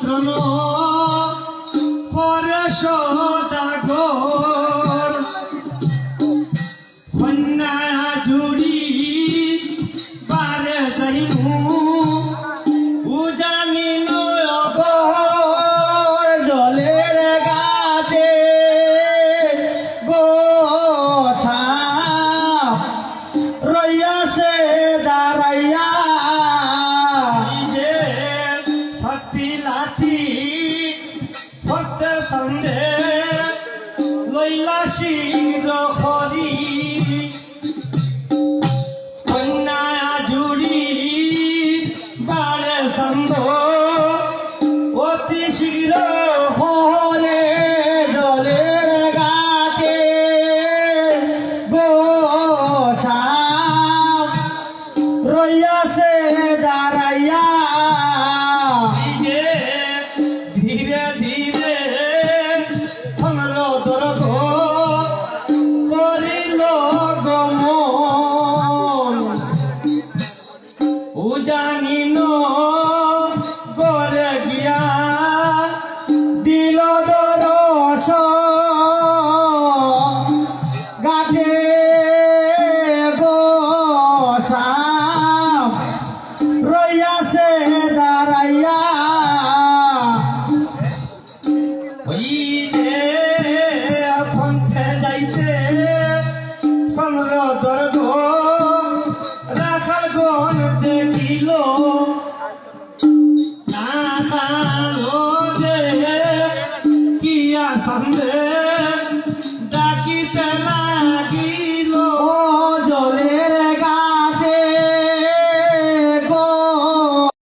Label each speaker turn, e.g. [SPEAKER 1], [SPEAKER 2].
[SPEAKER 1] নিমন্ত্রণ করে সদাগর কন্যা জুড়ি বারে যাইমু উজানি নগর জলের গাতে গোসা রইয়াছে দাঁড়াইয়া শক্তি লাঠি হস্তে সন্ধে লইলা শির হরি কন্যা জুড়ি বাড়ে সন্ধ অতি শীঘ্র হরে জলের গাছে গোসা রইয়াছে দাঁড়াইয়া ধীরে ধীরে সমর দর্গ করিল গমন উজানিন গরে গিয়া দিল দরস গাঠে গোসা রইয়াছে দাঁড়াইয়া ওই যে পন্থে যাইতে চন্দ্র দর্গ রাখাল গণ দেখিল